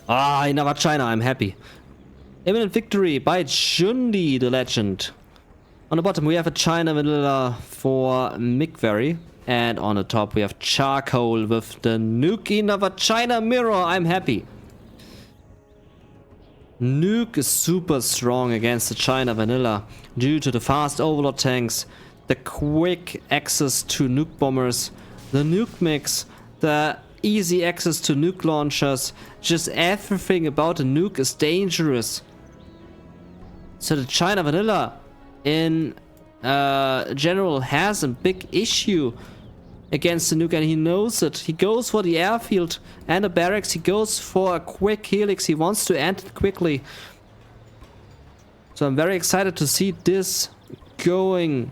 Ah, in China, I'm happy. Imminent victory by Jundi, the legend. On the bottom, we have a China vanilla for MiKwArY. And on the top, we have Charcoal with the Nuke in China mirror. I'm happy. Nuke is super strong against the China vanilla due to the fast overload tanks, the quick access to nuke bombers, the nuke mix, the easy access to nuke launchers. Just everything about the nuke is dangerous. So the China vanilla in general has a big issue against the nuke, and he knows it. He goes for the airfield and the barracks. He goes for a quick helix. He wants to end it quickly. So I'm very excited to see this going.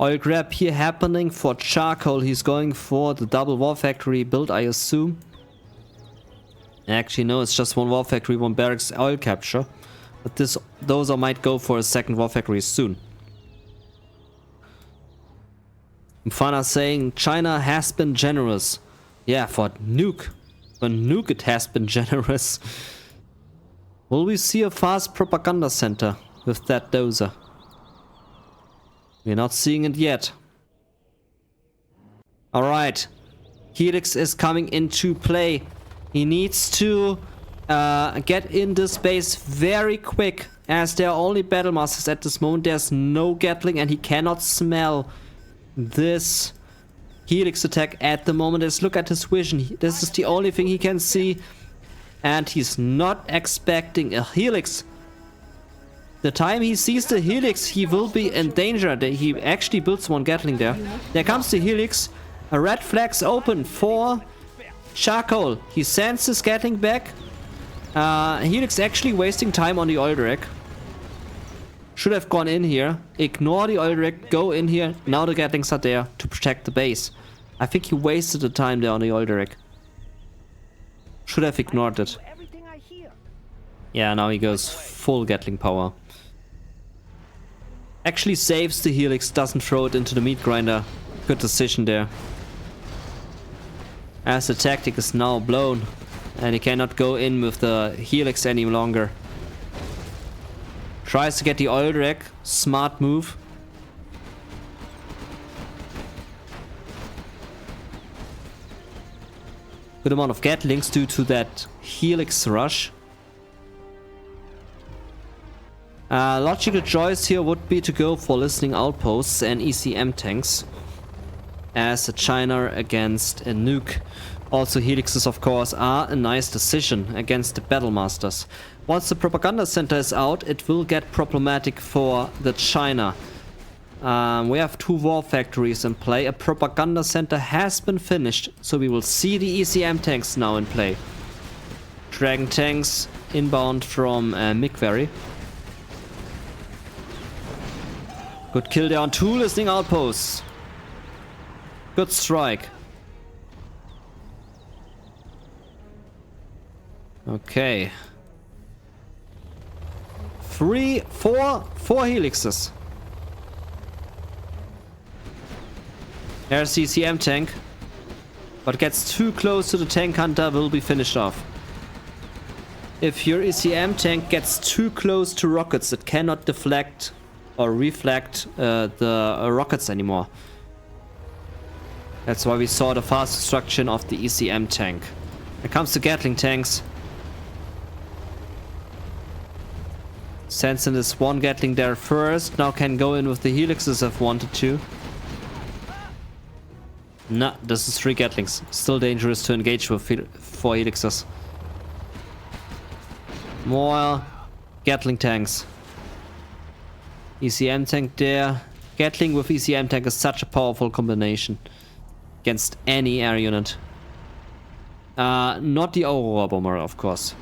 Oil grab here happening for Charcoal. He's going for the double war factory build, I assume. Actually, no, it's just one war factory, one barracks oil capture. But those might go for a second war factory soon. Mfana saying China has been generous. Yeah, for nuke. For nuke it has been generous. Will we see a fast propaganda center with that dozer? We're not seeing it yet. Alright. Helix is coming into play. He needs to get in this base very quick, as there are only battle masters at this moment. There's no Gatling, and he cannot smell this Helix attack at the moment. Let's look at his vision. This is the only thing he can see, and he's not expecting a Helix. The time he sees the Helix, he will be in danger. He actually builds one Gatling there. There comes the Helix. A red flag's open for Charcoal. He sends his Gatling back. Helix actually wasting time on the oil rig. Should have gone in here. Ignore the oil rig. Go in here. Now the Gatlings are there to protect the base. I think he wasted the time there on the oil rig. Should have ignored it. Yeah, now he goes full Gatling power. Actually saves the Helix. Doesn't throw it into the meat grinder. Good decision there. As the tactic is now blown. And he cannot go in with the Helix any longer. Tries to get the oil rig. Smart move. Good amount of Gatlings due to that Helix rush. Logical choice here would be to go for listening outposts and ECM tanks. As a China against a nuke. Also Helixes, of course, are a nice decision against the battle masters. Once the propaganda center is out, it will get problematic for the China. We have two war factories in play. A propaganda center has been finished, so we will see the ECM tanks now in play. Dragon tanks inbound from MiKwArY. Good kill there on two listening outposts. Good strike. Okay. Four Helixes. There's the ECM tank. But gets too close to the tank hunter, will be finished off. If your ECM tank gets too close to rockets, it cannot deflect or reflect the rockets anymore. That's why we saw the fast destruction of the ECM tank. Here comes the Gatling tanks. Sends in this one Gatling there first. Now can go in with the Helixes if wanted to. Nah, this is 3 Gatlings. Still dangerous to engage with 4 Helixes. More Gatling tanks. ECM tank there. Gatling with ECM tank is such a powerful combination against any air unit. Not the Aurora bomber, of course.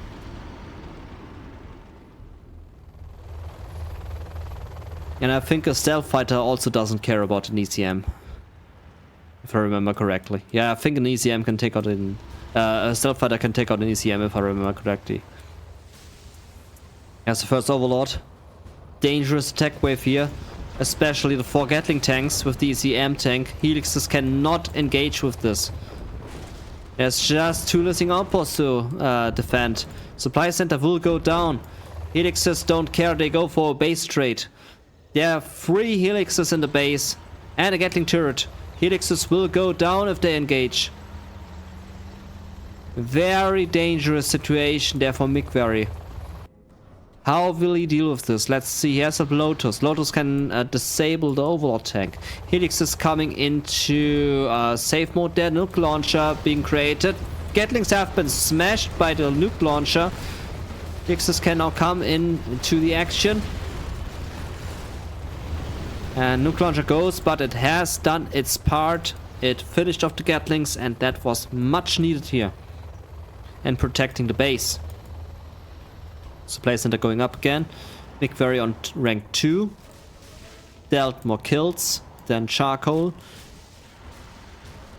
And I think a stealth fighter also doesn't care about an ECM. If I remember correctly. Yeah, I think an ECM can take out an... a stealth fighter can take out an ECM if I remember correctly. Here's the first Overlord. Dangerous attack wave here. Especially the 4 Gatling tanks with the ECM tank. Helixes cannot engage with this. There's just 2 listing outposts to defend. Supply center will go down. Helixes don't care, they go for a base trade. There are 3 helixes in the base and a Gatling turret. Helixes will go down if they engage. Very dangerous situation there for MiKwArY. How will he deal with this? Let's see. He has a Lotus. Lotus can disable the Overlord tank. Helix is coming into safe mode there. Nuke launcher being created. Gatlings have been smashed by the nuke launcher. Helixes can now come into the action. And nuke launcher goes, but it has done its part. It finished off the Gatlings, and that was much needed here. And protecting the base. Supply center going up again. MiKwArY on rank 2. Dealt more kills than Charcoal.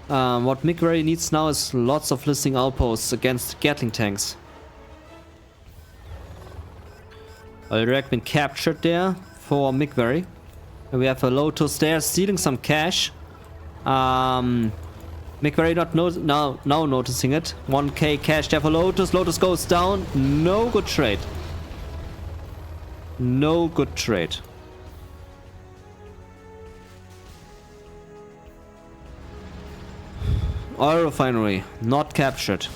What MiKwArY needs now is lots of listing outposts against Gatling tanks. Already been captured there for MiKwArY. And we have a Lotus there stealing some cash. MiKwArY not now noticing it. 1k cash there for Lotus. Lotus goes down. No good trade. No good trade. Oil refinery not captured.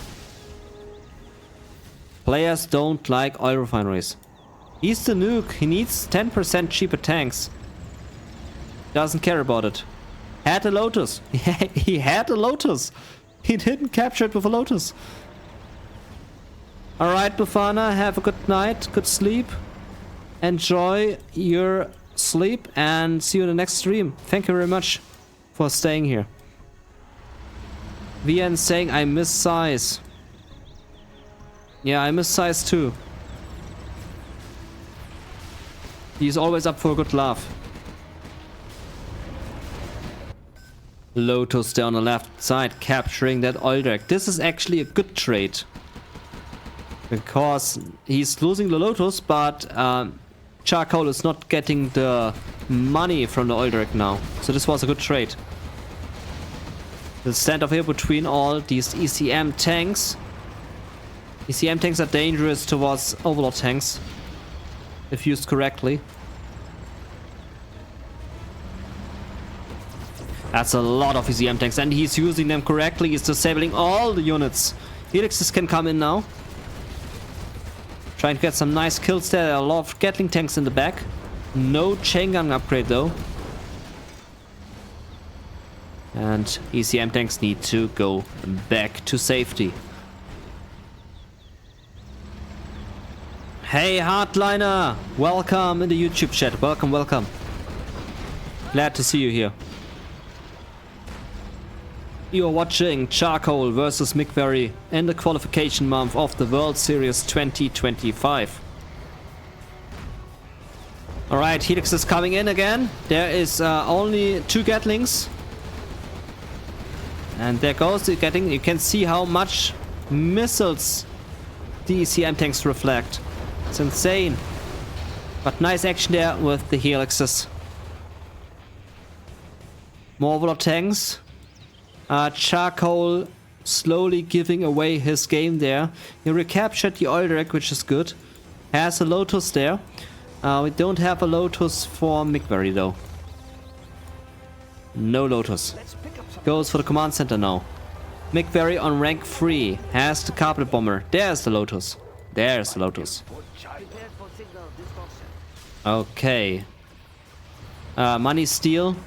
Players don't like oil refineries. He's the nuke. He needs 10% cheaper tanks. Doesn't care about it. Had a Lotus. He had a Lotus. He didn't capture it with a Lotus. Alright, Bufana, have a good night, good sleep. Enjoy your sleep and see you in the next stream. Thank you very much for staying here. VN saying I miss size. Yeah, I miss size too. He's always up for a good laugh. Lotus down the left side, capturing that oil deck. This is actually a good trade. Because he's losing the Lotus, but Charcoal is not getting the money from the oil deck now. So this was a good trade. The standoff here between all these ECM tanks. ECM tanks are dangerous towards Overlord tanks, if used correctly. That's a lot of ECM tanks, and he's using them correctly. He's disabling all the units. Helixes can come in now. Trying to get some nice kills there. There are a lot of Gatling tanks in the back. No chain gun upgrade though. And ECM tanks need to go back to safety. Hey Hardliner! Welcome in the YouTube chat. Welcome, welcome. Glad to see you here. You're watching Charcoal versus MiKwArY in the qualification month of the World Series 2025. Alright, Helix is coming in again. There is only 2 Gatlings. And there goes the Gatling. You can see how much missiles the ECM tanks reflect. It's insane. But nice action there with the Helixes. More Overlord tanks. Charcoal slowly giving away his game there. He recaptured the oil deck, which is good. Has a Lotus there. We don't have a Lotus for MiKwArY though. No Lotus. Goes for the command center now. MiKwArY on rank 3 has the carpet bomber. There's the Lotus. There's the Lotus. Okay. Money steal.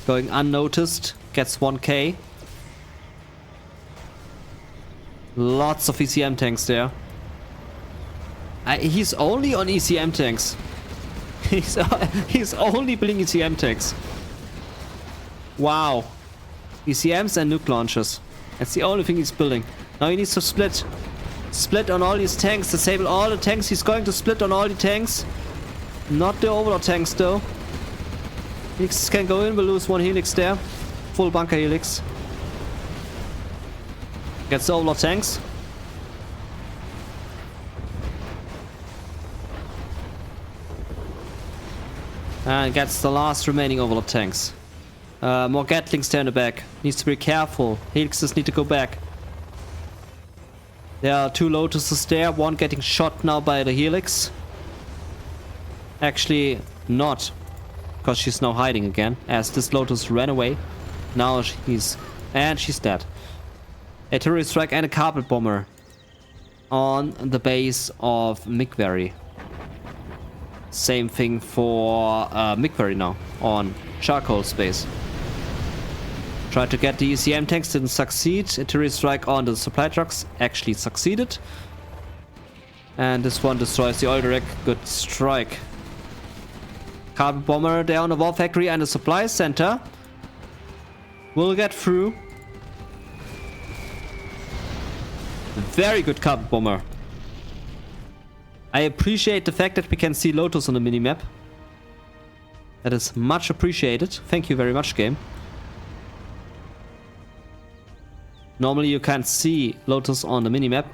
Going unnoticed. Gets 1k. Lots of ECM tanks there. He's only on ECM tanks. He's only building ECM tanks. Wow. ECMs and nuke launchers. That's the only thing he's building. Now he needs to split. Split on all these tanks. Disable all the tanks. He's going to split on all the tanks. Not the Overlord tanks though. Helix can go in. We'll lose 1 Helix there. Full bunker Helix. Gets the Overlord tanks. And gets the last remaining Overlord tanks. More Gatlings there in the back. Needs to be careful. Helixes need to go back. There are 2 Lotuses there. One getting shot now by the Helix. Actually, not. Because she's now hiding again. As this Lotus ran away. Now she's... And she's dead. Artillery strike and a carpet bomber. On the base of MiKwArY. Same thing for MiKwArY now. On charcoal space. Tried to get the ECM tanks, didn't succeed. Artillery strike on the supply trucks actually succeeded. And this one destroys the oil derrick. Good strike. Carpet bomber there on the war factory and the supply center. Will get through. Very good carpet bomber. I appreciate the fact that we can see Lotus on the minimap. That is much appreciated. Thank you very much, game. Normally you can't see Lotus on the minimap.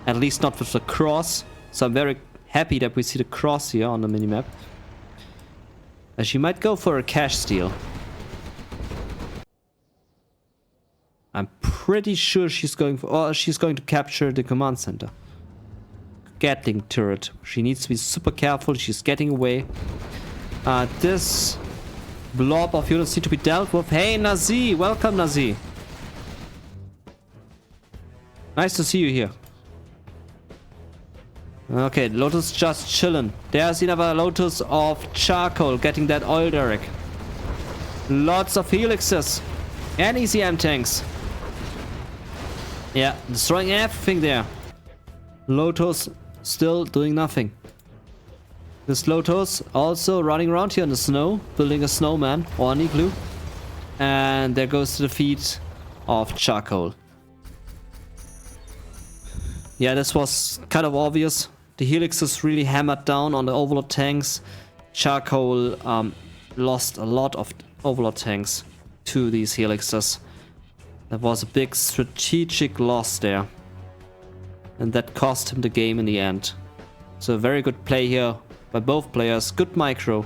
At least not with the cross. So I'm very happy that we see the cross here on the minimap. She might go for a cash steal. I'm pretty sure she's going for... Or she's going to capture the command center. Gatling turret. She needs to be super careful. She's getting away. This blob of units need to be dealt with. Hey, Nazi! Welcome, Nazi! Nice to see you here. Okay, Lotus just chilling. There's another Lotus of charcoal getting that oil derrick. Lots of Helixes. And ECM tanks. Yeah, destroying everything there. Lotus still doing nothing. This Lotus also running around here in the snow, building a snowman or an igloo. And there goes to the feet of charcoal. Yeah, this was kind of obvious. The Helix is really hammered down on the overlord tanks. Charcoal lost a lot of overlord tanks to these Helixes. There was a big strategic loss there. And that cost him the game in the end. So a very good play here by both players. Good micro.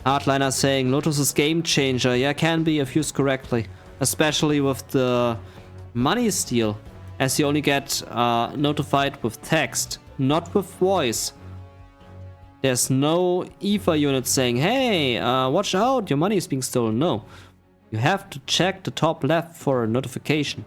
Hardliner saying Lotus is game changer. Yeah, can be if used correctly. Especially with the money steal. As you only get notified with text, not with voice. There's no EVA unit saying, hey, watch out, your money is being stolen. No. You have to check the top left for a notification.